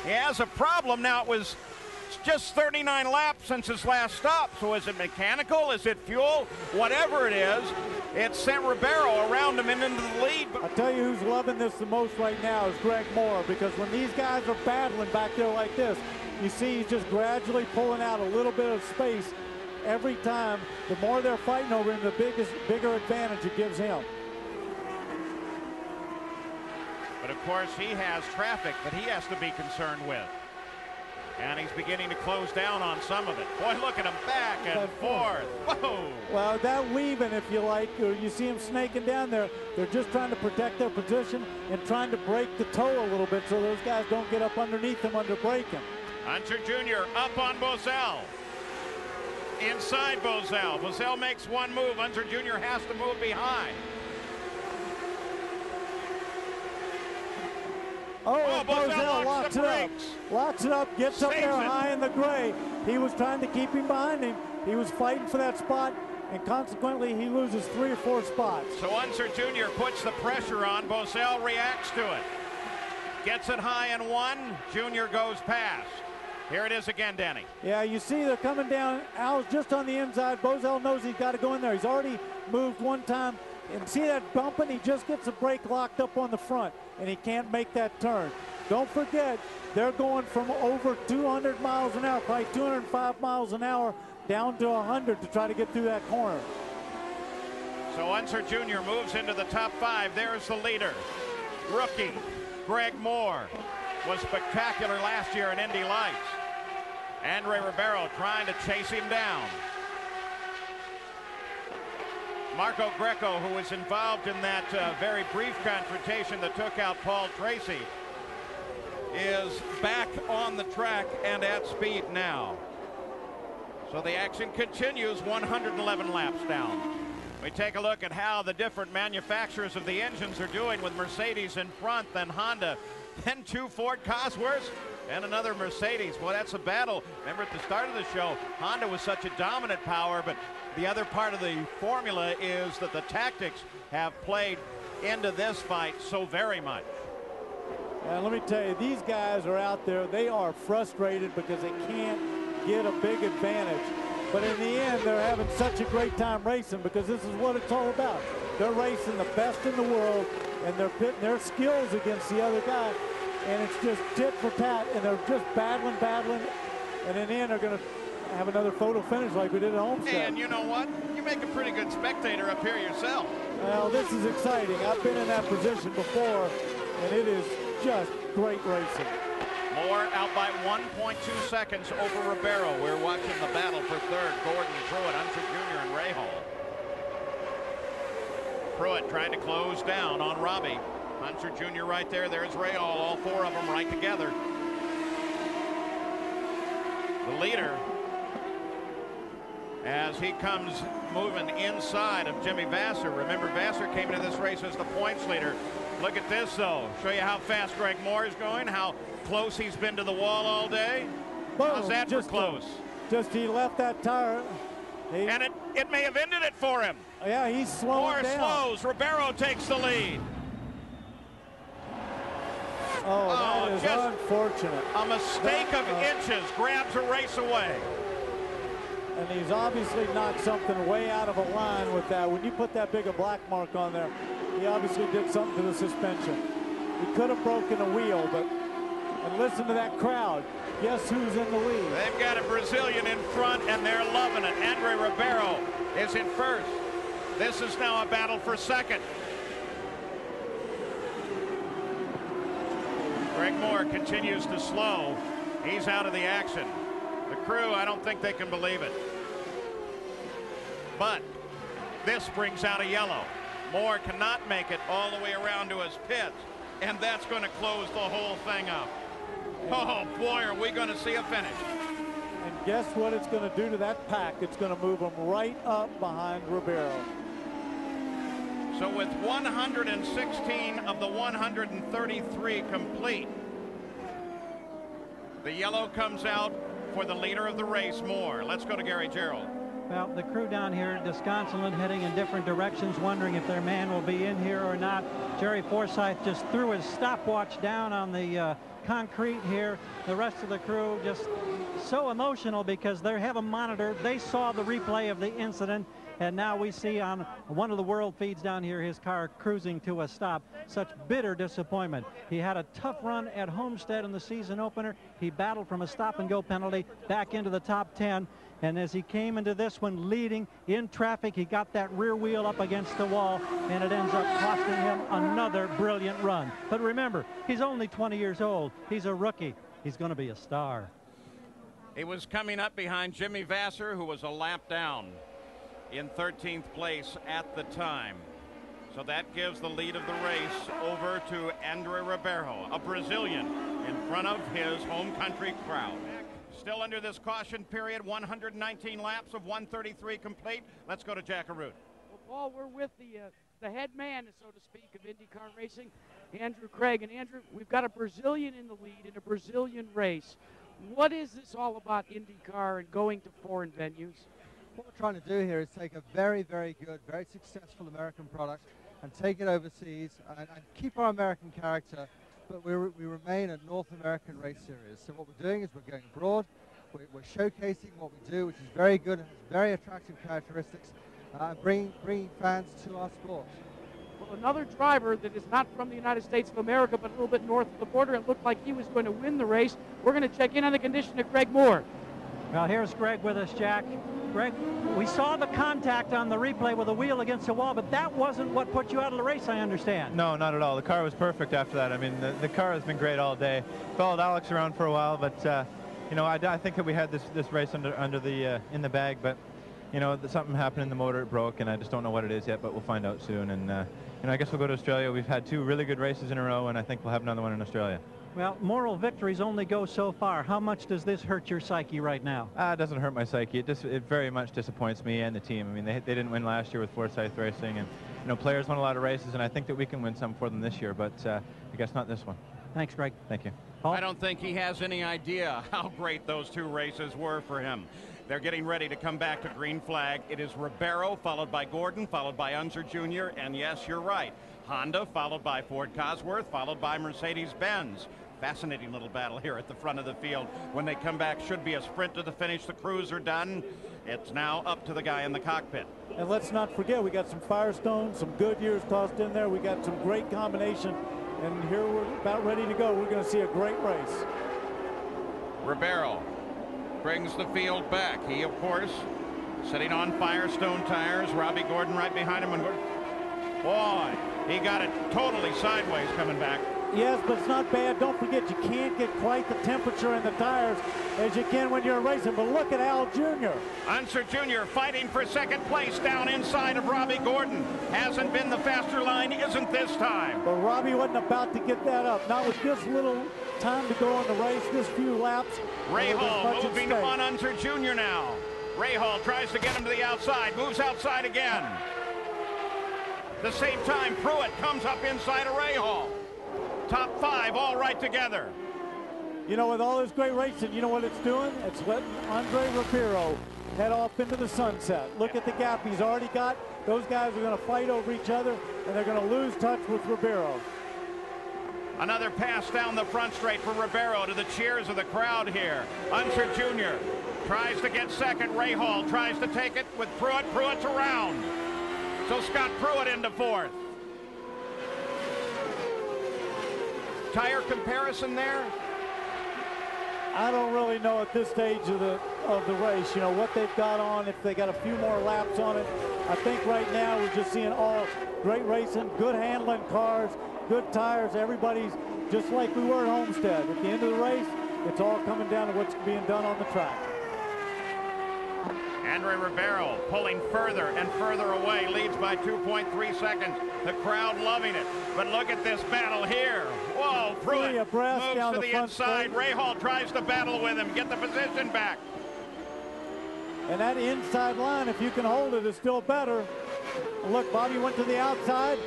He has a problem. Now, it was just 39 laps since his last stop. So is it mechanical? Is it fuel? Whatever it is, it sent Ribeiro around him and into the lead. I'll tell you who's loving this the most right now is Greg Moore, because when these guys are battling back there like this, you see he's just gradually pulling out a little bit of space every time. The more they're fighting over him, the bigger advantage it gives him. But of course, he has traffic that he has to be concerned with. And he's beginning to close down on some of it. Boy, look at him back and forth. Whoa! Well, that weaving, if you like, you see him snaking down there. They're just trying to protect their position and trying to break the toe a little bit so those guys don't get up underneath them under braking. Hunter Jr. up on Bozell. Inside Bozell. Bozell makes one move. Hunter Jr. has to move behind. Oh, Bozell locks it up. Locks it up, gets up there high in the gray. He was trying to keep him behind him. He was fighting for that spot, and consequently, he loses 3 or 4 spots. So Unser Jr. puts the pressure on. Bozell reacts to it. Gets it high in 1. Jr. goes past. Here it is again, Danny. Yeah, you see they're coming down. Al's just on the inside. Bozell knows he's got to go in there. He's already moved one time. And see that bumping? He just gets the brake locked up on the front, and he can't make that turn. Don't forget, they're going from over 200 miles an hour, probably 205 miles an hour, down to 100 to try to get through that corner. So Unser Jr. moves into the top 5. There's the leader. Rookie Greg Moore was spectacular last year in Indy Lights. Andre Ribeiro trying to chase him down. Marco Greco, who was involved in that very brief confrontation that took out Paul Tracy, is back on the track and at speed now. So the action continues, 111 laps down. We take a look at how the different manufacturers of the engines are doing, with Mercedes in front, then Honda, then 2 Ford Cosworths, and another Mercedes. Well, that's a battle. Remember at the start of the show, Honda was such a dominant power, but the other part of the formula is that the tactics have played into this fight so very much. And let me tell you, these guys are out there, they are frustrated because they can't get a big advantage. But in the end, they're having such a great time racing, because this is what it's all about. They're racing the best in the world, and they're pitting their skills against the other guy. And it's just tit for tat, and they're just battling, and in the end, they're going to have another photo finish like we did at Homestead. And you know what? You make a pretty good spectator up here yourself. Well, this is exciting. I've been in that position before, and it is just great racing. Moore out by 1.2 seconds over Ribeiro. We're watching the battle for third. Gordon, Pruitt, Unser Jr., and Rahal. Pruitt trying to close down on Robbie. Hunter Jr. right there. There's Rahal. All 4 of them right together. The leader, as he comes moving inside of Jimmy Vasser. Remember, Vasser came into this race as the points leader. Look at this, though. Show you how fast Greg Moore is going, how close he's been to the wall all day. How's that for close? Just he left that tire. And it may have ended it for him. Yeah, he's slowing down. Moore slows. Ribeiro takes the lead. Oh, that is unfortunate. A mistake of inches grabs a race away. And he's obviously knocked something way out of a line with that. When you put that big a black mark on there, he obviously did something to the suspension. He could have broken a wheel, but, and listen to that crowd. Guess who's in the lead? They've got a Brazilian in front, and they're loving it. Andre Ribeiro is in first. This is now a battle for second. Greg Moore continues to slow. He's out of the action. The crew, I don't think they can believe it. But this brings out a yellow. Moore cannot make it all the way around to his pits, and that's going to close the whole thing up. Oh boy, are we going to see a finish. And guess what it's going to do to that pack? It's going to move them right up behind Ribeiro. So with 116 of the 133 complete, the yellow comes out for the leader of the race, Moore. Let's go to Gary Gerald. Well, the crew down here at Disconsolate heading in different directions, wondering if their man will be in here or not. Jerry Forsythe just threw his stopwatch down on the concrete here. The rest of the crew just so emotional because they have a monitor. They saw the replay of the incident, and now we see on one of the world feeds down here his car cruising to a stop. Such bitter disappointment. He had a tough run at Homestead in the season opener. He battled from a stop-and-go penalty back into the top 10. And as he came into this one leading in traffic, he got that rear wheel up against the wall, and it ends up costing him another brilliant run. But remember, he's only 20 years old. He's a rookie. He's going to be a star. He was coming up behind Jimmy Vasser, who was a lap down in 13th place at the time. So that gives the lead of the race over to Andre Ribeiro, a Brazilian, in front of his home country crowd. Still under this caution period, 119 laps of 133 complete. Let's go to Jackaroo. Well, Paul, we're with the head man, so to speak, of IndyCar racing, Andrew Craig. And Andrew, we've got a Brazilian in the lead in a Brazilian race. What is this all about IndyCar and going to foreign venues? What we're trying to do here is take a very, very good, very successful American product and take it overseas and keep our American character, but we remain a North American race series. So what we're doing is we're going abroad, we're showcasing what we do, which is very good and has very attractive characteristics, bringing fans to our sport. Well, another driver that is not from the United States of America, but a little bit north of the border, it looked like he was going to win the race. We're going to check in on the condition of Greg Moore. Well, here's Greg with us, Jack. Greg, we saw the contact on the replay with the wheel against the wall, but that wasn't what put you out of the race, I understand. No, not at all. The car was perfect after that. I mean, the car has been great all day. Followed Alex around for a while, but you know, I think that we had this race in the bag, but you know, something happened in the motor, it broke, and I just don't know what it is yet, but we'll find out soon. And you know, I guess we'll go to Australia. We've had 2 really good races in a row, and I think we'll have another one in Australia. Well, moral victories only go so far. How much does this hurt your psyche right now? It doesn't hurt my psyche. It very much disappoints me and the team. I mean, they didn't win last year with Forsythe Racing, and you know, players won a lot of races, and I think that we can win some for them this year, but I guess not this one. Thanks, Greg. Thank you. Paul? I don't think he has any idea how great those 2 races were for him. They're getting ready to come back to green flag. It is Ribeiro, followed by Gordon, followed by Unser Jr., and yes, you're right, Honda, followed by Ford Cosworth, followed by Mercedes-Benz. Fascinating little battle here at the front of the field. When they come back, should be a sprint to the finish. The crews are done. It's now up to the guy in the cockpit. And let's not forget, we got some Firestone, some Goodyears tossed in there. We got some great combination. And here we're about ready to go. We're going to see a great race. Ribeiro brings the field back. He, of course, sitting on Firestone tires. Robbie Gordon right behind him. And boy, he got it totally sideways coming back. Yes, but it's not bad. Don't forget, you can't get quite the temperature in the tires as you can when you're racing. But look at Al Jr. Unser Jr. fighting for second place down inside of Robbie Gordon. Hasn't been the faster line, isn't this time. But Robbie wasn't about to get that up. Not with this little time to go in the race, this few laps. Ray Hall moving on Unser Jr. now. Ray Hall tries to get him to the outside, moves outside again. The same time, Pruitt comes up inside of Ray Hall. Top 5 all right together. You know, with all this great racing, you know what it's doing? It's letting Andre Ribeiro head off into the sunset. Look at the gap he's already got. Those guys are going to fight over each other, and they're going to lose touch with Ribeiro. Another pass down the front straight for Ribeiro to the cheers of the crowd here. Unser Jr. tries to get second. Ray Hall tries to take it with Pruitt. Pruitt's around. So Scott Pruitt into 4th. Tire comparison there? I don't really know at this stage of the race, you know, what they've got on, if they got a few more laps on it. I think right now we're just seeing all great racing, good handling cars, good tires. Everybody's just like we were at Homestead. At the end of the race, it's all coming down to what's being done on the track. Andre Ribeiro pulling further and further away, leads by 2.3 seconds. The crowd loving it. But look at this battle here. Whoa, Pruitt moves to the inside. Ray Hall tries to battle with him, get the position back. And that inside line, if you can hold it, is still better. And look, Bobby went to the outside.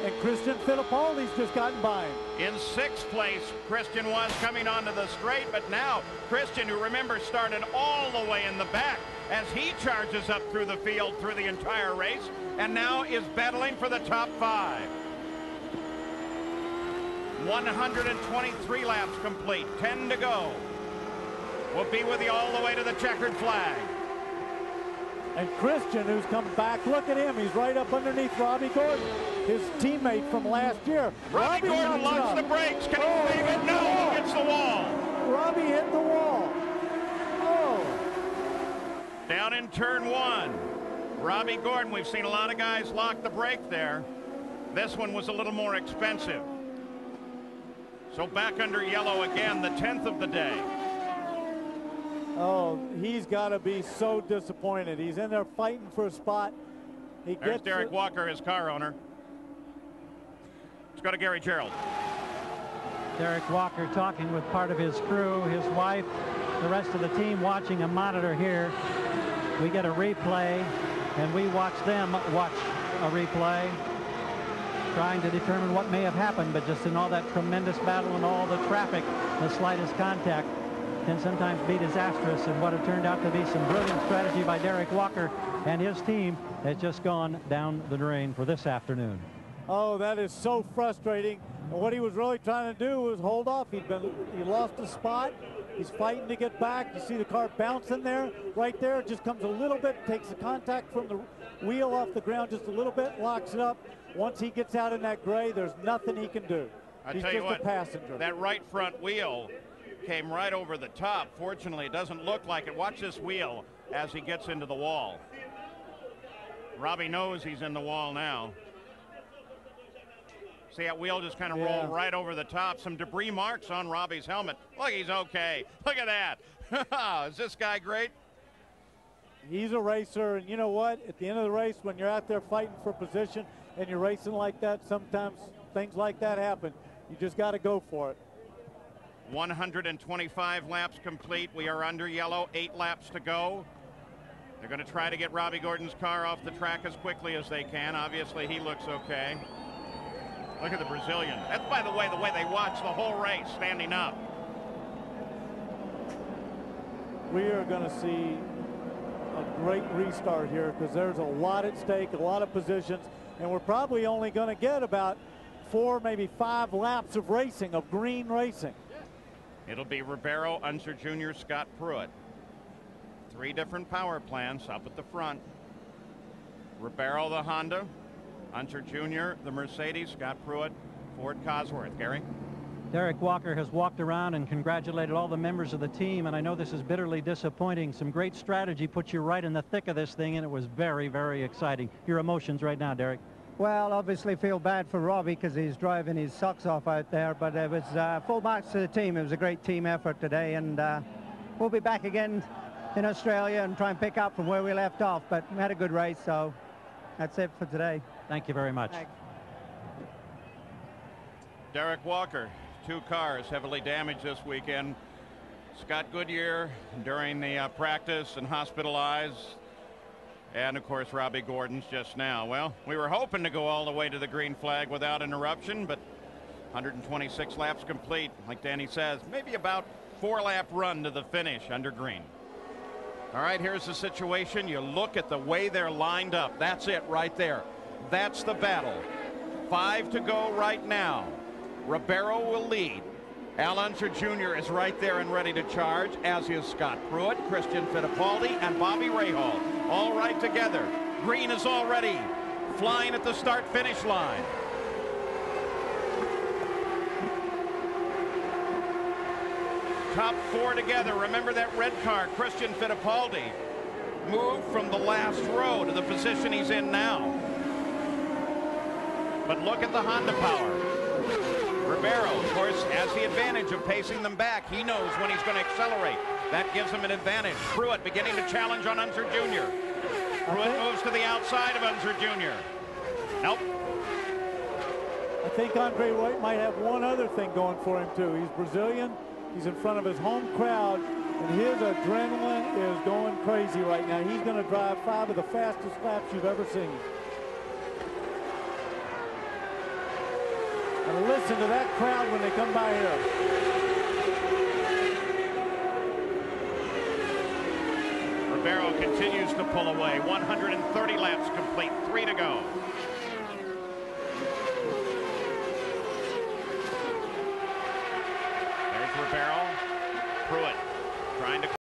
and Christian Fittipaldi's just gotten by him. In 6th place, Christian was coming onto the straight, but now Christian, who remember started all the way in the back as he charges up through the field through the entire race, and now is battling for the top 5. 123 laps complete, 10 to go. We'll be with you all the way to the checkered flag. And Christian, who's come back, look at him. He's right up underneath Robbie Gordon, his teammate from last year. Robbie Gordon loves the brakes. Can he leave it? No, he hits the wall. Robbie hit the wall. Oh. Down in turn 1. Robbie Gordon, we've seen a lot of guys lock the brake there. This one was a little more expensive. So back under yellow again, the 10th of the day. Oh, he's got to be so disappointed. He's in there fighting for a spot. There's Derek Walker, his car owner. Let's go to Gary Gerald. Derek Walker talking with part of his crew, his wife, the rest of the team watching a monitor here. We get a replay, and we watch them watch a replay, trying to determine what may have happened, but just in all that tremendous battle and all the traffic, the slightest contact can sometimes be disastrous, and what it turned out to be some brilliant strategy by Derek Walker and his team has just gone down the drain for this afternoon. Oh, that is so frustrating. And what he was really trying to do was hold off. He lost a spot. He's fighting to get back. You see the car bouncing there, right there. It just comes a little bit, takes the contact from the wheel off the ground just a little bit, locks it up. Once he gets out in that gray, there's nothing he can do. He's just a passenger. That right front wheel came right over the top. Fortunately, it doesn't look like it. Watch this wheel as he gets into the wall. Robbie knows he's in the wall now. See that wheel just kind of roll right over the top. Some debris marks on Robbie's helmet. Look, he's okay. Look at that. Is this guy great? He's a racer, and you know what? At the end of the race, when you're out there fighting for position and you're racing like that, sometimes things like that happen. You just got to go for it. 125 laps complete. We are under yellow, 8 laps to go. They're going to try to get Robbie Gordon's car off the track as quickly as they can. Obviously, he looks okay. Look at the Brazilian. That's, by the way they watch the whole race standing up. We are going to see a great restart here because there's a lot at stake, a lot of positions, and we're probably only going to get about 4, maybe 5 laps of racing, of green racing. It'll be Ribeiro, Unser Jr., Scott Pruitt. 3 different power plants up at the front. Ribeiro, the Honda. Unser Jr., the Mercedes. Scott Pruitt, Ford Cosworth. Gary? Derek Walker has walked around and congratulated all the members of the team, and I know this is bitterly disappointing. Some great strategy put you right in the thick of this thing, and it was very, very exciting. Your emotions right now, Derek? Well, obviously feel bad for Robbie because he's driving his socks off out there, but it was full marks to the team. It was a great team effort today, and we'll be back again in Australia and try and pick up from where we left off, but we had a good race, so that's it for today. Thank you very much. Thanks. Derek Walker, 2 cars heavily damaged this weekend. Scott Goodyear during the practice and hospitalized. And, of course, Robbie Gordon's just now. Well, we were hoping to go all the way to the green flag without interruption, but 126 laps complete. Like Danny says, maybe about 4-lap run to the finish under green. All right, here's the situation. You look at the way they're lined up. That's it right there. That's the battle. 5 to go right now. Ribeiro will lead. Al Unser Jr. is right there and ready to charge, as is Scott Pruitt, Christian Fittipaldi, and Bobby Rahal. All right together. Green is already flying at the start-finish line. Top 4 together. Remember that red car, Christian Fittipaldi, moved from the last row to the position he's in now. But look at the Honda power. Ribeiro, of course, has the advantage of pacing them back. He knows when he's going to accelerate. That gives him an advantage. Pruitt beginning to challenge on Unser Jr. Pruitt moves to the outside of Unser Jr. Nope. I think Andre White might have one other thing going for him, too. He's Brazilian. He's in front of his home crowd, and his adrenaline is going crazy right now. He's going to drive 5 of the fastest laps you've ever seen. And listen to that crowd when they come by here. Ribeiro continues to pull away. 130 laps complete, 3 to go. There's Ribeiro. Pruitt trying to